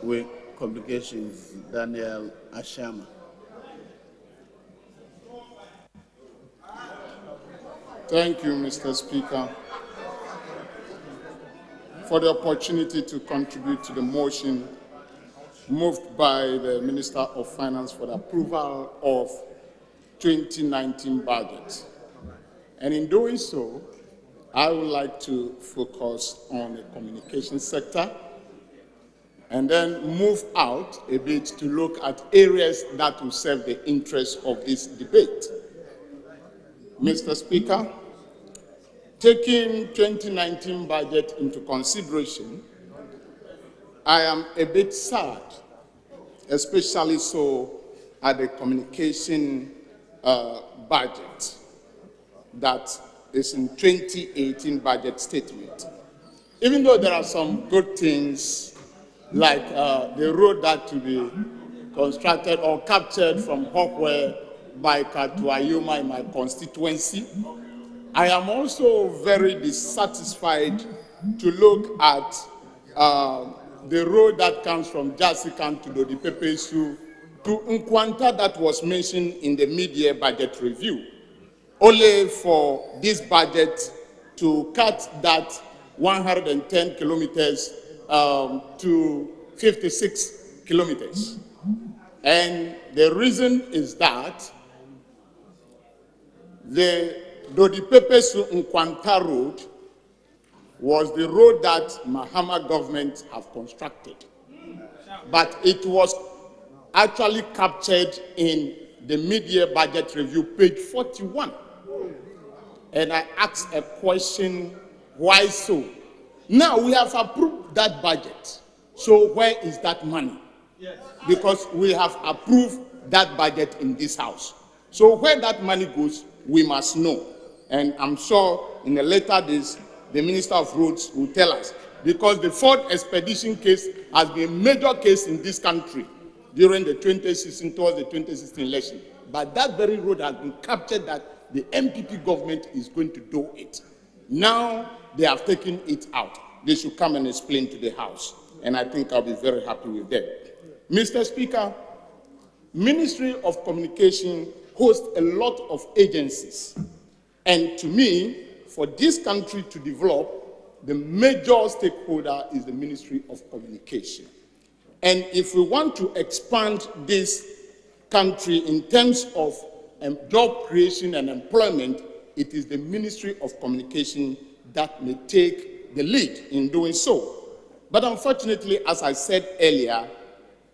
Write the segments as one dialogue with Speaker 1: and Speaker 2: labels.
Speaker 1: With communications, Daniel Ashama.
Speaker 2: Thank you, Mr. Speaker, for the opportunity to contribute to the motion moved by the Minister of Finance for the approval of 2019 budget. And in doing so, I would like to focus on the communication sector and then move out a bit to look at areas that will serve the interests of this debate. Mr. Speaker, taking 2019 budget into consideration, I am a bit sad, especially so at the communication budget that is in 2018 budget statement. Even though there are some good things like the road that to be constructed or captured from Hokwe by Katuayuma in my constituency, I am also very dissatisfied to look at the road that comes from Jasikan to Dodipepesu to Nkwanta that was mentioned in the mid-year budget review, only for this budget to cut that 110 kilometers to 56 kilometers. And the reason is that the Dodipepesu Nkwanta road was the road that Mahama government have constructed. But it was actually captured in the mid-year budget review, page 41. And I asked a question, why so? Now we have approved that budget. So where is that money? Yes. Because we have approved that budget in this house. So where that money goes, we must know. And I'm sure in the later days, the Minister of Roads will tell us. Because the Ford Expedition case has been a major case in this country during the 2016, towards the 2016 election. But that very road has been captured that the MPP government is going to do it. Now they have taken it out. They should come and explain to the House. And I think I'll be very happy with them. Mr. Speaker, Ministry of Communication hosts a lot of agencies. And to me, for this country to develop, the major stakeholder is the Ministry of Communication. And if we want to expand this country in terms of job creation and employment, it is the Ministry of Communication that may take the lead in doing so. But unfortunately, as I said earlier,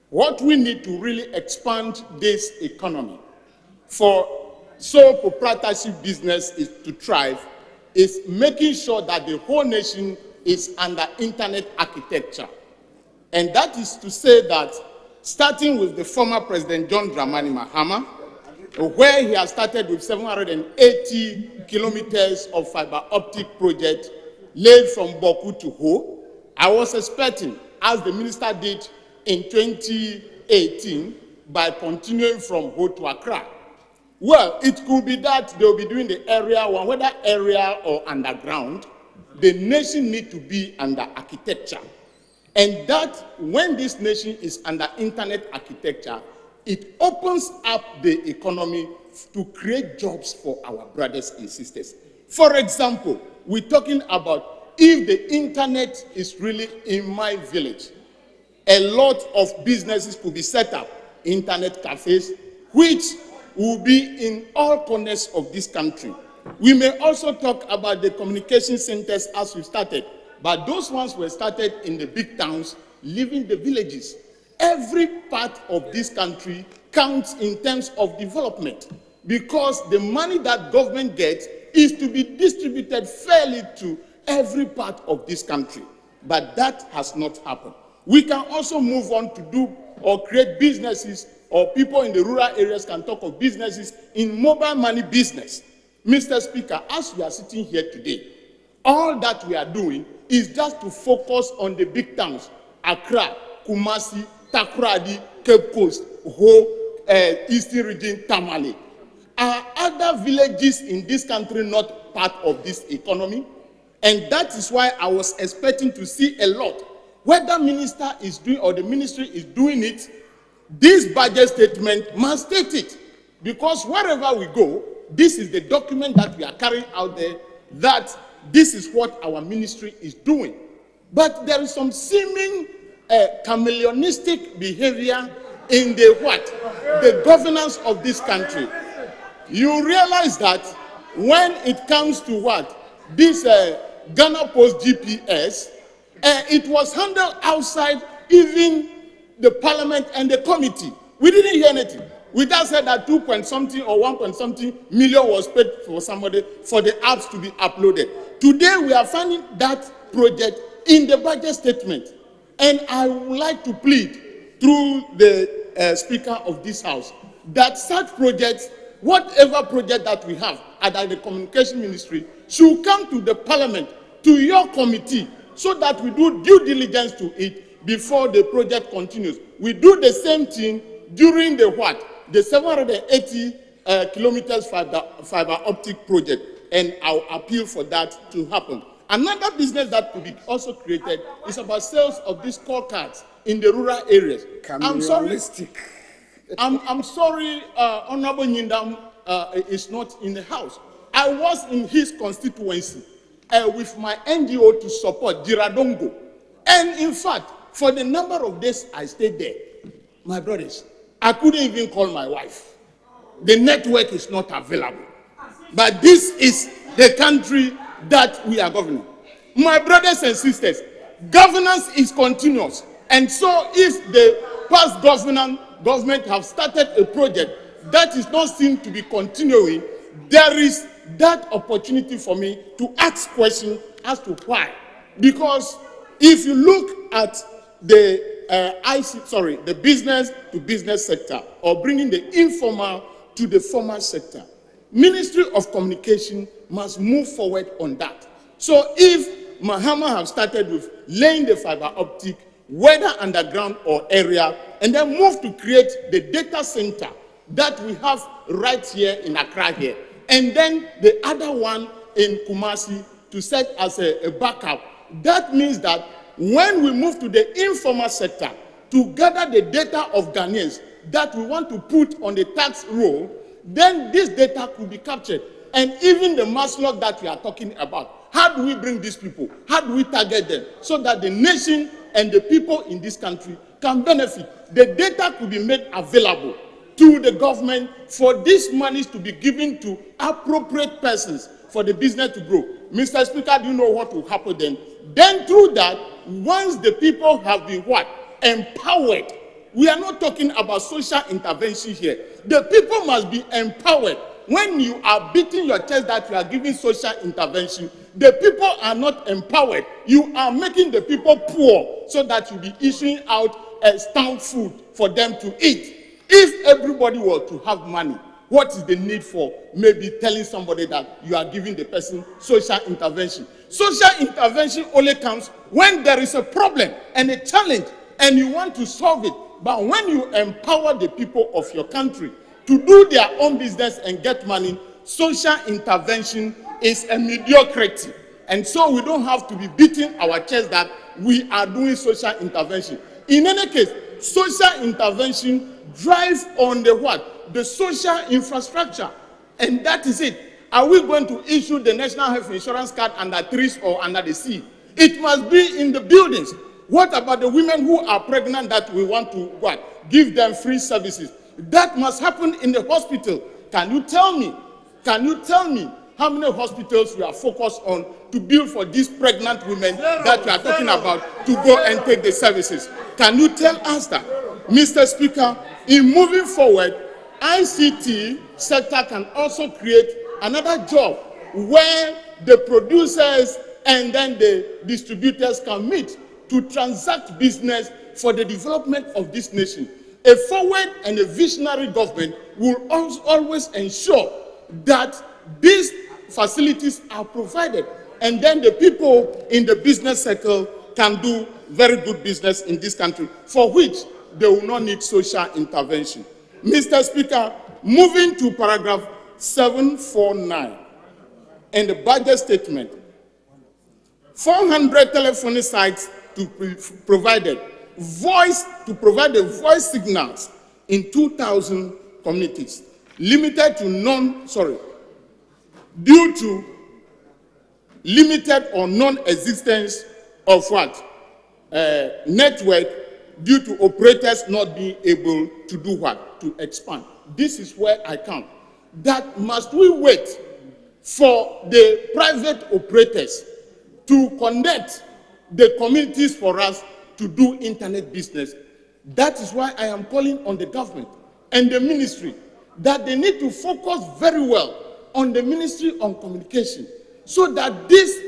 Speaker 2: what we need to really expand this economy for sole proprietorship business is to thrive is making sure that the whole nation is under internet architecture. And that is to say that starting with the former President John Dramani Mahama, where he has started with 780 kilometers of fiber optic project laid from Boku to Ho, I was expecting, as the minister did in 2018, by continuing from Ho to Accra. Well, it could be that they will be doing the area one, whether area or underground. The nation need to be under architecture. And that when this nation is under internet architecture, it opens up the economy to create jobs for our brothers and sisters. For example, we're talking about if the internet is really in my village, a lot of businesses could be set up, internet cafes, which will be in all corners of this country. We may also talk about the communication centers as we started, but those ones were started in the big towns, leaving the villages. Every part of this country counts in terms of development because the money that government gets is to be distributed fairly to every part of this country. But that has not happened. We can also move on to do or create businesses, or people in the rural areas can talk of businesses in mobile money business. Mr. Speaker, as we are sitting here today, all that we are doing is just to focus on the big towns, Accra, Kumasi, Takoradi, Cape Coast, Ho, Eastern Region, Tamale. Are other villages in this country not part of this economy? And that is why I was expecting to see a lot whether minister is doing or the ministry is doing it, this budget statement must state it. Because wherever we go, this is the document that we are carrying out there, that this is what our ministry is doing. But there is some seeming chameleonistic behavior in the what? The governance of this country. You realize that when it comes to what? This Ghana Post GPS, it was handled outside even the parliament and the committee. We didn't hear anything. We just said that 2 point something or 1 point something million was paid for somebody for the apps to be uploaded. Today we are finding that project in the budget statement. And I would like to plead through the Speaker of this House that such projects, whatever project that we have at the Communication Ministry, should come to the Parliament, to your committee, so that we do due diligence to it before the project continues. We do the same thing during the what? The 780 kilometers fiber optic project, and I'll appeal for that to happen. Another business that could be also created is about sales of these scorecards in the rural areas. I'm sorry, Honorable Nyindam is not in the house. I was in his constituency with my NGO to support Giradongo. And in fact, for the number of days I stayed there, my brothers, I couldn't even call my wife. The network is not available. But this is the country that we are governing. My brothers and sisters, governance is continuous. And so if the past government have started a project that is not seen to be continuing, there is that opportunity for me to ask questions as to why. Because if you look at the the business to business sector, or bringing the informal to the formal sector, Ministry of Communication must move forward on that. So if Mahama have started with laying the fiber optic, whether underground or area, and then move to create the data center that we have right here in Accra here, and then the other one in Kumasi to serve as a backup, that means that when we move to the informal sector to gather the data of Ghanaians that we want to put on the tax roll, then this data could be captured. And even the mass log that we are talking about, how do we bring these people? How do we target them so that the nation and the people in this country can benefit? The data could be made available to the government for these monies to be given to appropriate persons for the business to grow. Mr. Speaker, do you know what will happen then? Then through that, once the people have been what? Empowered. We are not talking about social intervention here. The people must be empowered. When you are beating your chest that you are giving social intervention, the people are not empowered. You are making the people poor so that you be issuing out stand food for them to eat. If everybody were to have money, what is the need for maybe telling somebody that you are giving the person social intervention? Social intervention only comes when there is a problem and a challenge and you want to solve it. But when you empower the people of your country to do their own business and get money, social intervention is a mediocrity. And so we don't have to be beating our chest that we are doing social intervention. In any case, social intervention drives on the what? The social infrastructure. And that is it. Are we going to issue the National Health Insurance card under trees or under the sea? It must be in the buildings. What about the women who are pregnant that we want to what? Give them free services? That must happen in the hospital. Can you tell me how many hospitals we are focused on to build for these pregnant women that we are talking about to go and take the services? Can you tell us that? Mr. Speaker, in moving forward, ICT sector can also create another job where the producers and then the distributors can meet to transact business for the development of this nation. A forward and a visionary government will always ensure that these facilities are provided, and then the people in the business circle can do very good business in this country, for which they will not need social intervention. Mr. Speaker, moving to paragraph 749 in the budget statement, 400 telephony sites to to provide the voice signals in 2,000 communities, due to limited or non-existence of what? Network, due to operators not being able to do what? To expand. This is where I come. That must we wait for the private operators to connect the communities for us to do internet business? That is why I am calling on the government and the ministry that they need to focus very well on the Ministry of Communication so that this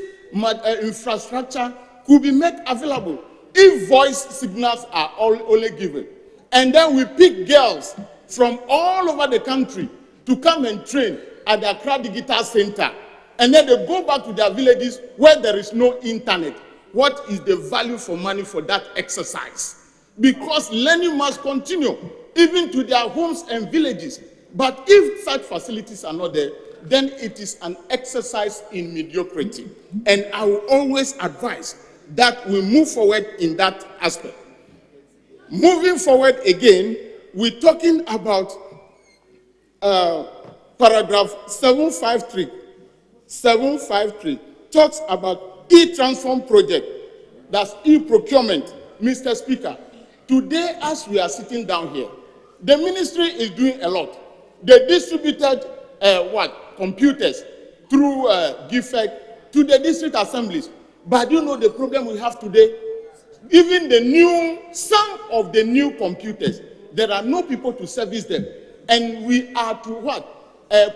Speaker 2: infrastructure could be made available if voice signals are only given. And then we pick girls from all over the country to come and train at the Accra Digital Center. And then they go back to their villages where there is no internet. What is the value for money for that exercise? Because learning must continue, even to their homes and villages. But if such facilities are not there, then it is an exercise in mediocrity. And I will always advise that we move forward in that aspect. Moving forward again, we're talking about paragraph 753. 753 talks about e-transform project, that's e-procurement. Mr. Speaker, today as we are sitting down here, the ministry is doing a lot. They distributed computers through GIFEC to the district assemblies. But you know the problem we have today? Even some of the new computers, there are no people to service them. And we are to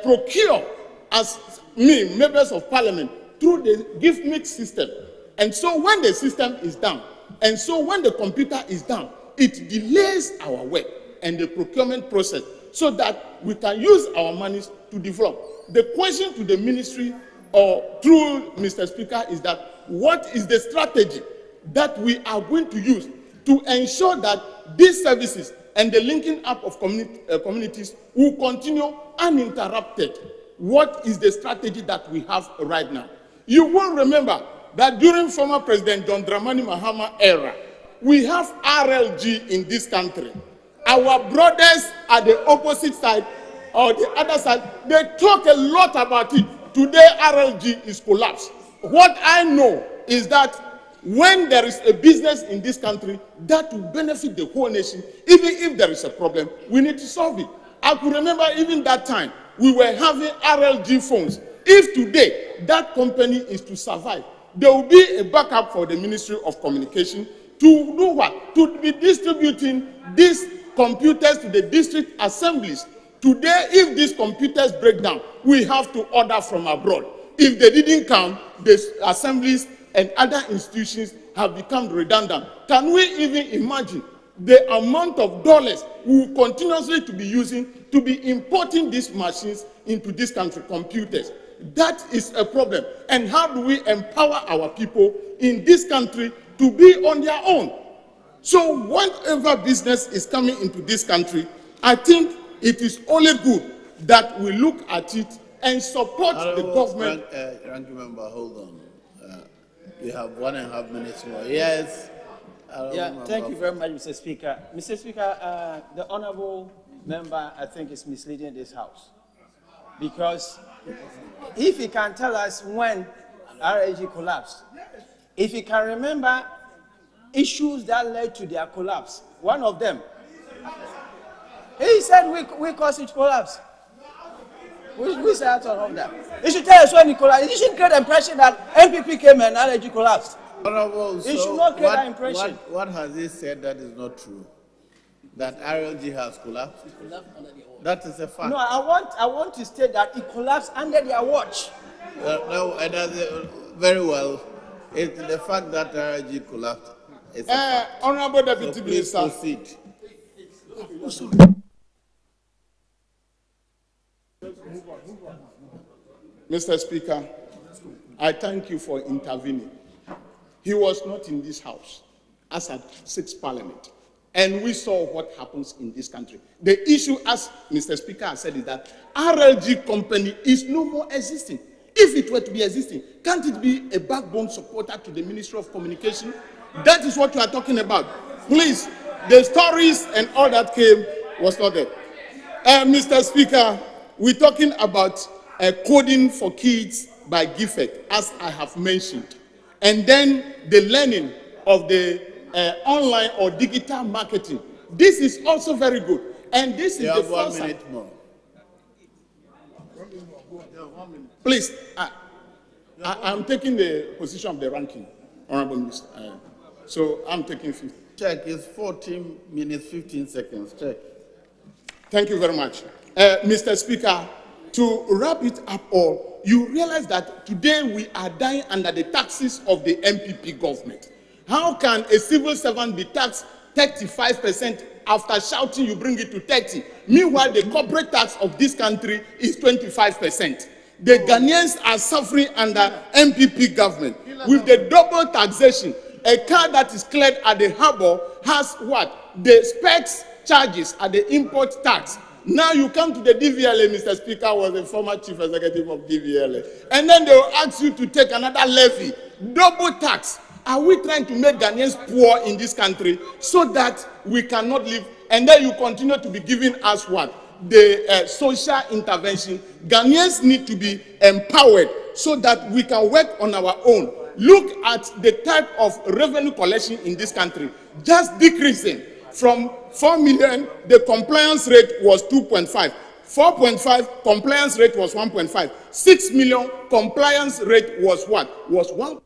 Speaker 2: procure as members of parliament through the gift mix system. And so when the system is down, and so when the computer is down, it delays our work and the procurement process so that we can use our monies to develop. The question to the ministry or through Mr. Speaker is that what is the strategy that we are going to use to ensure that these services and the linking up of communities will continue uninterrupted? What is the strategy that we have right now? You will remember that during former President John Dramani Mahama era, we have RLG in this country. Our brothers at the opposite side or the other side, they talk a lot about it. Today, RLG is collapsed. What I know is that when there is a business in this country that will benefit the whole nation, even if there is a problem, we need to solve it. I could remember even that time, we were having RLG phones. If today that company is to survive, there will be a backup for the Ministry of Communication to do what? To be distributing these computers to the district assemblies. Today, if these computers break down, we have to order from abroad. If they didn't come, the assemblies and other institutions have become redundant. Can we even imagine the amount of dollars we will continuously to be using to be importing these machines into this country, computers? That is a problem. And how do we empower our people in this country to be on their own? So whatever business is coming into this country, I think it is only good that we look at it and support the government.
Speaker 1: Ranking member, hold on. You have 1.5 minutes more. Yes.
Speaker 3: Thank you very much, Mr. Speaker. Mr. Speaker, the honorable member, I think, is misleading this House. Because if he can tell us when RLG collapsed, if he can remember issues that led to their collapse, one of them, he said we caused it to collapse. We say out of that. He should tell us when it collapsed. He shouldn't create the impression that MPP came and RLG collapsed.
Speaker 1: Honorable,
Speaker 3: He should not create that impression.
Speaker 1: What has he said that is not true? That RLG has collapsed? That is a fact.
Speaker 3: No, I want to state that it collapsed under their watch.
Speaker 1: No, very well. It's the fact that RLG collapsed. It's a fact.
Speaker 2: Honorable Deputy
Speaker 1: So please
Speaker 2: Minister.
Speaker 1: proceed.
Speaker 2: Mr. Speaker, I thank you for intervening. He was not in this House as at 6th Parliament. And we saw what happens in this country. The issue, as Mr. Speaker has said, is that RLG company is no more existing. If it were to be existing, can't it be a backbone supporter to the Ministry of Communication? That is what you are talking about. Please, the stories and all that came was not there. Mr. Speaker, we're talking about coding for kids by GIFEC, as I have mentioned. And then the learning of the online or digital marketing. This is also very good. And this is the first.
Speaker 1: 1 minute more.
Speaker 2: Please, I'm taking the position of the ranking, Honorable Minister. So I'm taking 50.
Speaker 1: Check, it's 14 minutes, 15 seconds. Check.
Speaker 2: Thank you very much. Mr. Speaker, to wrap it up all, you realize that today we are dying under the taxes of the MPP government. How can a civil servant be taxed 35% after shouting you bring it to 30? Meanwhile, the corporate tax of this country is 25%. The Ghanaians are suffering under MPP government. With the double taxation, a car that is cleared at the harbor has what? The specs charges at the import tax. Now you come to the DVLA, Mr. Speaker was the former chief executive of DVLA, and then they will ask you to take another levy, double tax. Are we trying to make Ghanaians poor in this country so that we cannot live? And then you continue to be giving us what? The social intervention. Ghanaians need to be empowered so that we can work on our own. Look at the type of revenue collection in this country, just decreasing. From 4 million, the compliance rate was 2.5. 4.5, compliance rate was 1.5. 6 million, compliance rate was what? Was 1.